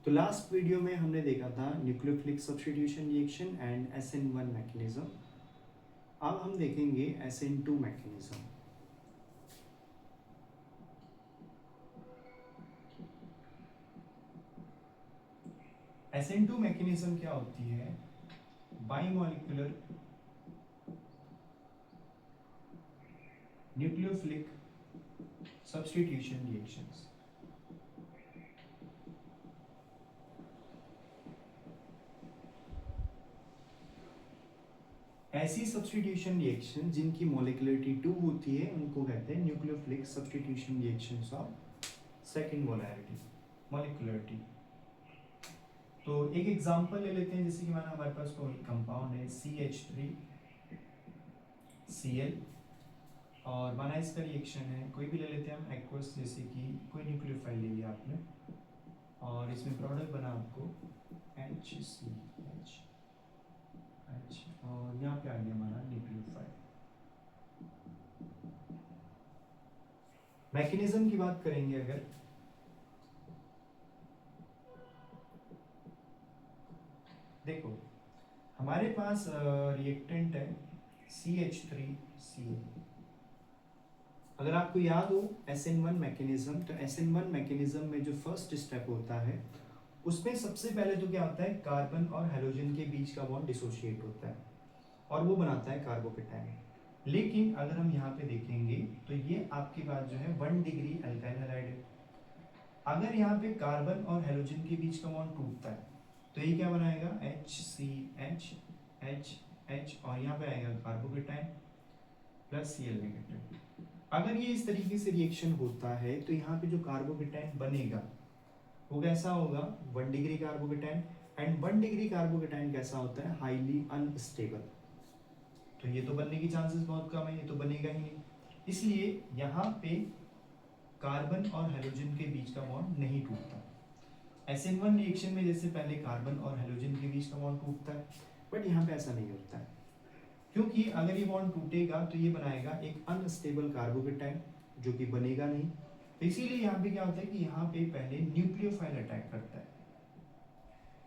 तो last video में हमने देखा था nucleophilic substitution reaction and SN1 mechanism. अब हम देखेंगे SN2 मैकेनिज्म। SN2 मैकेनिज्म क्या होती है? बाइमॉलिक्यूलर न्यूक्लियोफिलिक सब्स्टिट्यूशन रिएक्शंस। ऐसी सब्स्टिट्यूशन रिएक्शन जिनकी मोलिकुलरिटी 2 होती है उनको कहते हैं nucleophilic substitution reactions of second molarity molecularity. तो एक एग्जांपल ले लेते हैं, जैसे कि माना हमारे पास कोई कंपाउंड है CH3Cl और माना इसका रिएक्शन है, कोई भी ले लेते हैं हम एक्वस, जैसे कि कोई न्यूक्लियोफाइल ले लिया आपने और इसमें प्रोडक्ट बना आपको HCH और यहाँ पे आ गया हमारा न्यूक्लियोफाइल। मैकेनिज्म की बात करेंगे अगर, देखो हमारे पास रिएक्टेंट है CH3Cl। अगर आपको याद हो SN1 मैकेनिज्म, तो SN1 मैकेनिज्म में जो फर्स्ट स्टेप होता है उसमें सबसे पहले तो क्या होता है, कार्बन और हेलोजन के बीच का बॉन्ड डिसोशिएट होता है और वो बनाता है कार्बोकेटायन। लेकिन अगर हम यहाँ पे देखेंगे तो ये आपके पास जो है 1 डिग्री अल्काइल हैलाइड है। अगर यहाँ पे कार्बन और हेलोजन के बीच का बॉन्ड टूटता है तो ये क्या बनाएगा, HCH और यहाँ पे आएगा कार्बोकेटायन प्लस Cl नेगेटिव। अगर ये इस तरीके से रिएक्शन होता है तो यहाँ पे जो कार्बोकेटायन बनेगा वो कैसा होगा, 1 degree carbocation. And 1 degree carbocation कैसा होता है, हाईली अनस्टेबल। तो ये तो बनने की चांसेस बहुत कम है, ये तो बनेगा ही नहीं। इसलिए यहाँ पे कार्बन और हेलोजन के बीच का बॉन्ड नहीं टूटता। SN1 रिएक्शन में जैसे पहले कार्बन और हेलोजन के बीच का बॉन्ड टूटता है, बट यहाँ पे ऐसा नहीं होता है, क्योंकि अगर ये बॉन्ड टूटेगा तो ये बनाएगा एक अनस्टेबल कार्बोकेटायन जो कि बनेगा नहीं। तो इसीलिए यहाँ पे क्या होता है कि यहाँ पे पहले न्यूक्लियोफाइल अटैक करता है।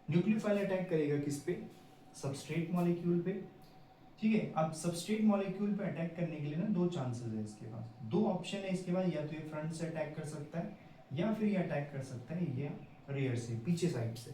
न्यूक्लियोफाइल अटैक करेगा किस पे, सबस्ट्रेट मॉलिक्यूल पे। ठीक है, अब सबस्ट्रेट मॉलिक्यूल पे अटैक करने के लिए ना दो चांसेस है इसके पास, दो ऑप्शन है इसके पास, या तो ये फ्रंट से अटैक कर सकता है या फिर ये अटैक कर सकता है ये रेयर से, पीछे साइड से।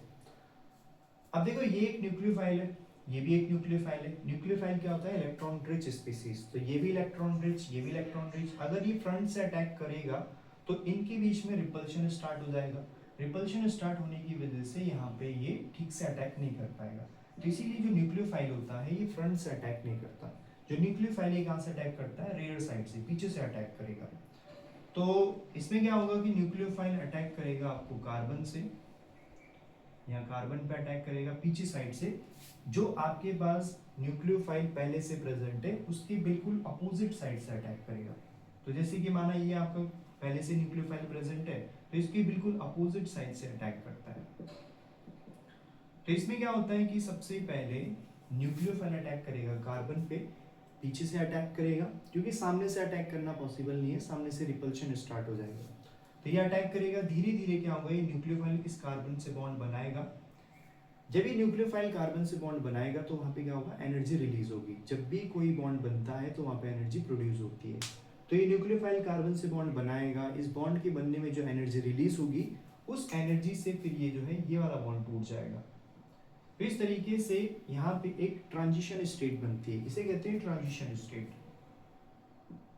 अब देखो ये एक न्यूक्लियोफाइल है, ये भी एक न्यूक्लियोफाइल है। न्यूक्लियोफाइल क्या होता है, इलेक्ट्रॉन रिच स्पीसीज, तो ये भी इलेक्ट्रॉन रिच, ये भी इलेक्ट्रॉन रिच। अगर ये फ्रंट से अटैक करेगा तो इनके बीच में रिपल्शन स्टार्ट हो जाएगा। रिपल्शन स्टार्ट होने की वजह से यहाँ पे ये ठीक से अटैक नहीं कर पाएगा। तो इसीलिए जो न्यूक्लियोफाइल होता है ये फ्रंट से अटैक नहीं करता। जो न्यूक्लियोफाइल ये कहाँ से अटैक करता है, रेयर साइड से, पीछे से अटैक करेगा। तो इसमें क्या होगा कि न्यूक्लियोफाइल अटैक करेगा आपको कार्बन से, यहाँ कार्बन पे अटैक करेगा पीछे साइड से। जो आपके पास न्यूक्लियोफाइल पहले से प्रेजेंट है उसकी बिल्कुल अपोजिट साइड से अटैक करेगा। तो जैसे कि माना ये आपका पहले से न्यूक्लियोफाइल प्रेजेंट है तो इसकी बिल्कुल अपोजिट साइड से अटैक करता है। तो इसमें क्या होता है कि सबसे पहले न्यूक्लियोफाइल अटैक करेगा कार्बन पे, पीछे से अटैक करेगा, क्योंकि सामने से अटैक करना पॉसिबल नहीं है, सामने से रिपल्शन स्टार्ट हो जाएगा। तो ये अटैक करेगा, धीरे धीरे क्या होगा, ये न्यूक्लियोफाइल इस कार्बन से बॉन्ड बनाएगा। जब ये न्यूक्लियोफाइल कार्बन से बॉन्ड बनाएगा तो वहां पे क्या होगा, एनर्जी रिलीज होगी। जब भी कोई बॉन्ड बनता है तो वहां पे एनर्जी प्रोड्यूस होती है। तो ये न्यूक्लियोफाइल कार्बन से बॉन्ड बनाएगा, इस बॉन्ड के बनने में जो एनर्जी रिलीज होगी उस एनर्जी से फिर ये जो है ये वाला बॉन्ड टूट जाएगा। तो इस तरीके से यहाँ पे एक ट्रांजिशन स्टेट बनती है, इसे कहते हैं ट्रांजिशन स्टेट।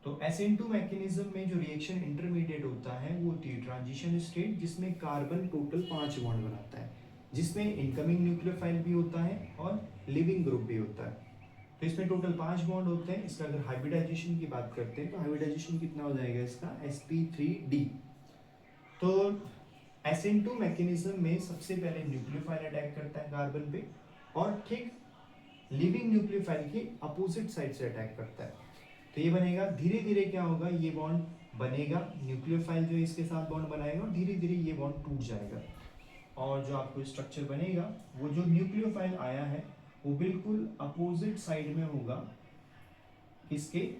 तो SN2 मैकेनिज्म में जो रिएक्शन इंटरमीडिएट होता है वो होती है ट्रांजिशन स्टेट, जिसमें कार्बन टोटल 5 बॉन्ड बनाता है, जिसमें इनकमिंग न्यूक्लियोफाइल भी होता है और लिविंग ग्रुप भी होता है। तो इसमें टोटल 5 बॉन्ड होते हैं। इसका अगर हाइब्रिडाइजेशन की बात करते हैं तो हाइब्रिडाइजेशन कितना हो जाएगा इसका, sp3d। तो SN2 मैकेनिज्म में सबसे पहले न्यूक्लियोफाइल अटैक करता है कार्बन पे और ठीक लिविंग न्यूक्लियोफाइल के अपोजिट साइड से अटैक करता है। तो ये बनेगा, धीरे धीरे क्या होगा, ये बॉन्ड बनेगा, न्यूक्लियोफाइल जो इसके साथ बॉन्ड बनाएगा और धीरे धीरे ये बॉन्ड टूट जाएगा। और जो आपको स्ट्रक्चर बनेगा वो जो न्यूक्लियोफाइल आया है वो बिल्कुल अपोजिट साइड में होगा किसके,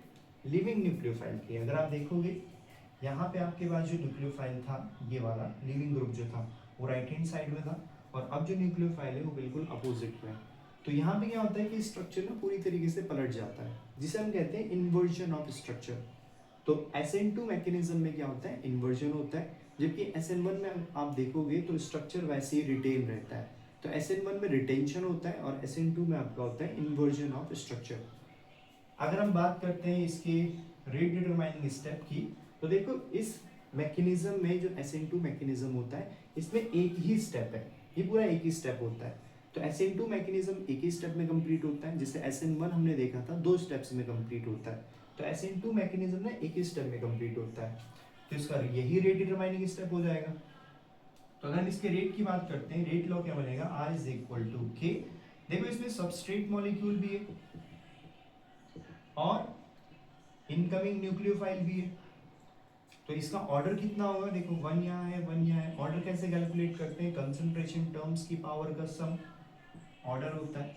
लिविंग न्यूक्लियोफाइल के। अगर आप देखोगे यहाँ पे आपके पास जो न्यूक्लियोफाइल था ये वाला लिविंग ग्रुप जो था वो राइट हैंड साइड में था, और अब जो न्यूक्लियोफाइल है वो बिल्कुल अपोजिट में है। तो यहाँ पे क्या होता है कि स्ट्रक्चर ना पूरी तरीके से पलट जाता है, जिसे हम कहते हैं इन्वर्जन ऑफ स्ट्रक्चर। तो SN2 मैकेनिज्म में क्या होता है, इन्वर्जन होता है, जबकि SN1 में आप देखोगे तो स्ट्रक्चर वैसे ही रिटेन रहता है। तो SN1 में रिटेंशन होता है और SN2 में आपका होता है इन्वर्जन ऑफ स्ट्रक्चर। अगर हम बात करते हैं इसके रेट डिटरमाइनिंग स्टेप की, तो देखो इस मैकेनिज्म में जो SN2 मैकेनिज्म होता है इसमें एक ही स्टेप है, ये पूरा एक ही स्टेप होता है। तो SN2 मैकेनिज्म एक ही स्टेप में कंप्लीट होता है, जिससे SN1 हमने देखा था 2 स्टेप्स में कंप्लीट होता है। तो SN2 मैकेनिज्म ना एक ही स्टेप में कंप्लीट होता है, तो इसका यही रेट डिटरमाइनिंग स्टेप हो जाएगा। तो अगर हम इसके रेट की बात करते हैं, रेट लॉ क्या बनेगा, R is equal to K। देखो इसमें सबस्ट्रेट मॉलिक्यूल भी है और इनकमिंग न्यूक्लियोफाइल भी है, तो इसका ऑर्डर कितना होगा, देखो 1 यहाँ है 1 यहाँ है। ऑर्डर कैसे कैलकुलेट करते हैं, कंसंट्रेशन टर्म्स की पावर का सम ऑर्डर होता है।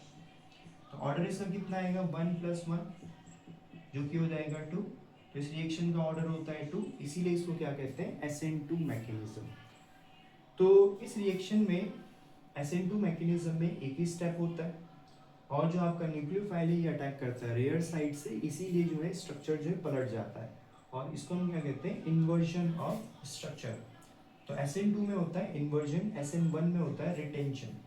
तो ऑर्डर इसका कितना आएगा 1 + 1 जो कि हो जाएगा 2। तो इस रिएक्शन का ऑर्डर होता है 2, इसीलिए इसको क्या कहते हैं, SN2 मैकेनिज्म। तो इस रिएक्शन में SN2 मैकेनिज्म में एक ही स्टेप होता है, और जो आपका न्यूक्लियोफाइल है ये अटैक करता है रेयर साइड से, इसीलिए जो है स्ट्रक्चर जो है पलट जाता है, और इसको हम क्या कहते हैं, इन्वर्जन ऑफ स्ट्रक्चर। तो SN2 में होता है इन्वर्जन, SN1 में होता है रिटेंशन।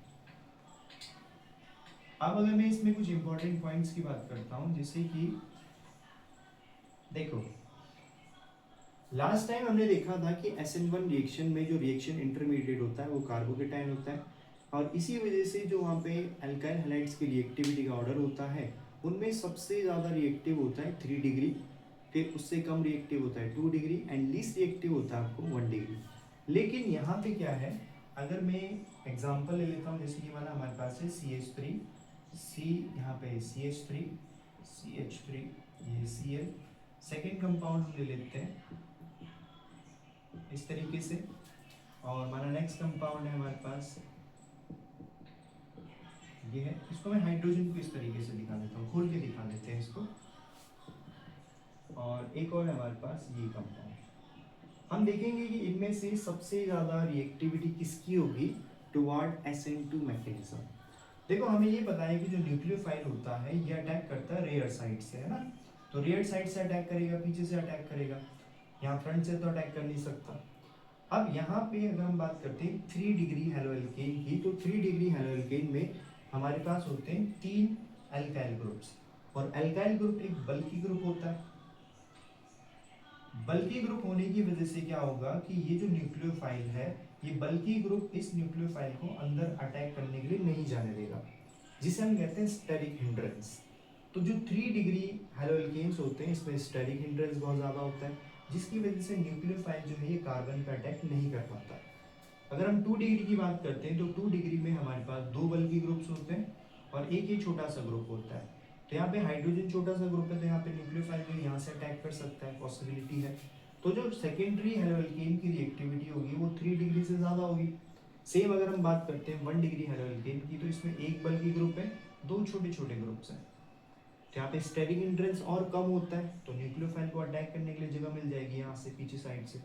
अब अगर मैं इसमें कुछ इंपॉर्टेंट पॉइंट्स की बात करता हूं, जैसे कि देखो लास्ट टाइम हमने देखा था कि SN1 रिएक्शन में जो रिएक्शन इंटरमीडिएट होता है वो कार्बोकेटाइन होता है, और इसी वजह से जो वहाँ पे अल्काइल हैलाइड्स की रिएक्टिविटी का ऑर्डर होता है उनमें सबसे ज़्यादा रिएक्टिव होता है 3 डिग्री, फिर उससे कम रिएक्टिव होता है 2 डिग्री, एंड लीस्ट रिएक्टिव होता है आपको 1 डिग्री। लेकिन यहाँ पे क्या है, अगर मैं एग्जांपल ले लेता हूँ, जैसे कि माना हमारे पास है CH3, C यहाँ पे CH3, CH3, ये Cl, सेकेंड कंपाउंड हम ले लेते हैं इस तरीके से, और माना नेक्स्ट कंपाउंड है हमारे पास ये है, इसको मैं हाइड्रोजन को इस तरीके से दिखा देता हूँ, खोल के दिखा देते हैं इसको, और एक और है हमारे पास ये कंपाउंड। हम देखेंगे कि इनमें से सबसे ज़्यादा रिएक्टिविटी किसकी होगी टुवर्ड SN2 मैकेनिज्म। देखो हमें ये पता है कि जो न्यूक्लियोफाइल होता है ये अटैक करता है रेयर साइड से, है ना, तो रेयर साइड से अटैक करेगा, पीछे से अटैक करेगा, यहाँ फ्रंट से तो अटैक कर नहीं सकता। अब यहाँ पे अगर हम बात करते हैं 3 डिग्री हेलोएल्केन की, तो 3 डिग्री हेलोएल्केन में हमारे पास होते हैं 3 अल्काइल ग्रुप्स, और अल्काइल ग्रुप एक बल्की ग्रुप होता है। बल्की ग्रुप होने की वजह से क्या होगा कि ये जो न्यूक्लियोफाइल है, ये बल्की ग्रुप इस न्यूक्लियोफाइल को अंदर अटैक करने के लिए नहीं जाने देगा, जिसे हम कहते हैं स्टेरिक हिंड्रेंस। तो जो 3 डिग्री हेलोएल्केन्स होते हैं इसमें स्टेरिक हिंड्रेंस बहुत ज़्यादा होता है, जिसकी वजह से न्यूक्लियोफाइल जो है ये कार्बन पर अटैक नहीं कर पाता। अगर हम 2 डिग्री की बात करते हैं तो 2 डिग्री में हमारे पास 2 बल्की ग्रुप्स होते हैं और एक ही छोटा सा ग्रुप होता है। तो यहाँ पे हाइड्रोजन छोटा सा ग्रुप है, तो यहाँ पे न्यूक्लियोफाइल जो यहाँ से अटैक कर सकता है, पॉसिबिलिटी है। तो जो सेकेंडरी हेलोएल्केन की रिएक्टिविटी होगी वो 3 डिग्री से ज़्यादा होगी। सेम अगर हम बात करते हैं 1 डिग्री हेलोएल्केन की, तो इसमें एक बल्की ग्रुप है, 2 छोटे छोटे ग्रुप्स हैं, तो यहाँ पे स्टेरिक हिंड्रेंस और कम होता है, तो न्यूक्लियोफाइल को अटैक करने के लिए जगह मिल जाएगी यहाँ से पीछे साइड से।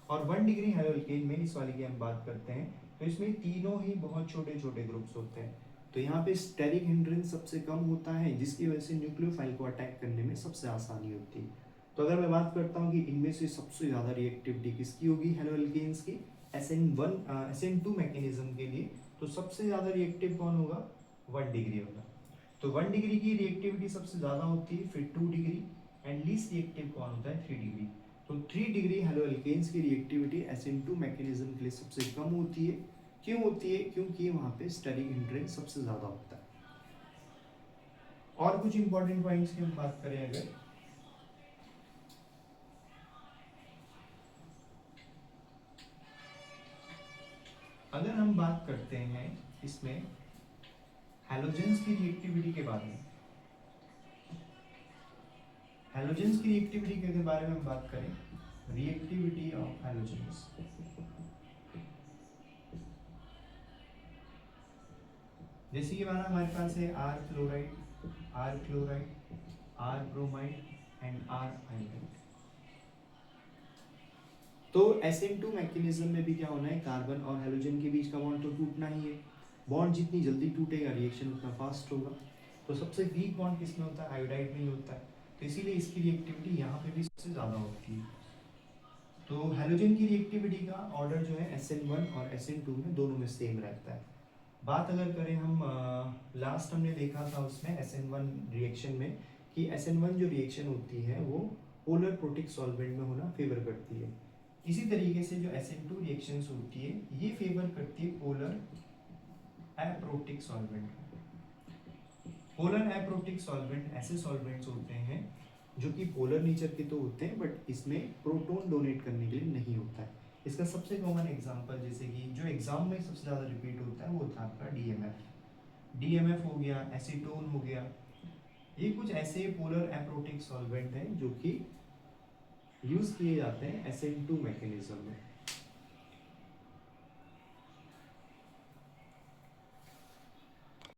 और 1 डिग्री हेलोएल्केन में इस वाली की हम बात करते हैं तो इसमें तीनों ही बहुत छोटे छोटे ग्रुप्स होते हैं, तो यहाँ पे स्टेरिक हिंड्रेंस सबसे कम होता है, जिसकी वजह से न्यूक्लियोफाइल को अटैक करने में सबसे आसानी होती है। तो अगर मैं बात करता हूँ कि इनमें से सबसे ज़्यादा रिएक्टिविटी किसकी होगी हेलोएल्केन्स की, SN2 मैकेनिज्म के लिए, तो सबसे ज़्यादा रिएक्टिव कौन होगा, 1 डिग्री होगा। तो 1 डिग्री की रिएक्टिविटी सबसे ज़्यादा होती है, फिर 2 डिग्री, एंड लीस्ट रिएक्टिव कौन होता है, 3 डिग्री। तो 3 डिग्री हेलोएल्केन्स की रिएक्टिविटी SN2 मैकेनिज्म के लिए सबसे कम होती है। क्यों होती है, क्योंकि वहाँ पे स्टेरिक हिंड्रेंस सबसे ज़्यादा होता है। और कुछ इंपॉर्टेंट पॉइंट्स की हम बात करें, अगर हम बात करते हैं इसमें हैलोजेंस की रिएक्टिविटी के बारे में, हैलोजेंस की रिएक्टिविटी के बारे में हम बात करें, रिएक्टिविटी ऑफ हैलोजेंस। जैसे कि माना हमारे पास है R chloride, R chloride, R bromide and R iodide. तो SN2 मैकेनिज्म में भी क्या होना है, कार्बन और हेलोजन के बीच का बॉन्ड तो टूटना ही है। बॉन्ड जितनी जल्दी टूटेगा रिएक्शन उतना फास्ट होगा। तो सबसे वीक बॉन्ड किसमें होता है, आयोडाइड में ही होता है। तो इसीलिए इसकी रिएक्टिविटी यहाँ पे भी सबसे ज़्यादा होती है। तो हेलोजन की रिएक्टिविटी का ऑर्डर जो है SN1 और SN2 में दोनों में सेम रहता है। बात अगर करें हम, लास्ट हमने देखा था उसमें SN1 रिएक्शन में कि SN1 जो रिएक्शन होती है वो पोलर प्रोटिक सॉल्वेंट में होना फेवर करती है। इसी तरीके से जो SN2 रिएक्शंस होती है ये फेवर करती है polar aprotic solvent. Polar aprotic solvent ऐसे सॉल्वेंट्स होते हैं जो कि पोलर नेचर के तो होते हैं बट इसमें प्रोटॉन डोनेट करने के लिए नहीं होता है। इसका सबसे कॉमन एग्जांपल जैसे कि जो एग्जाम में सबसे ज़्यादा रिपीट होता है वो होता है आपका DMF हो गया, एसीटोन हो गया। ये कुछ ऐसे पोलर एप्रोटिक सॉल्वेंट हैं जो कि यूज़ किए जाते हैं SN2 मैकेनिज्म में।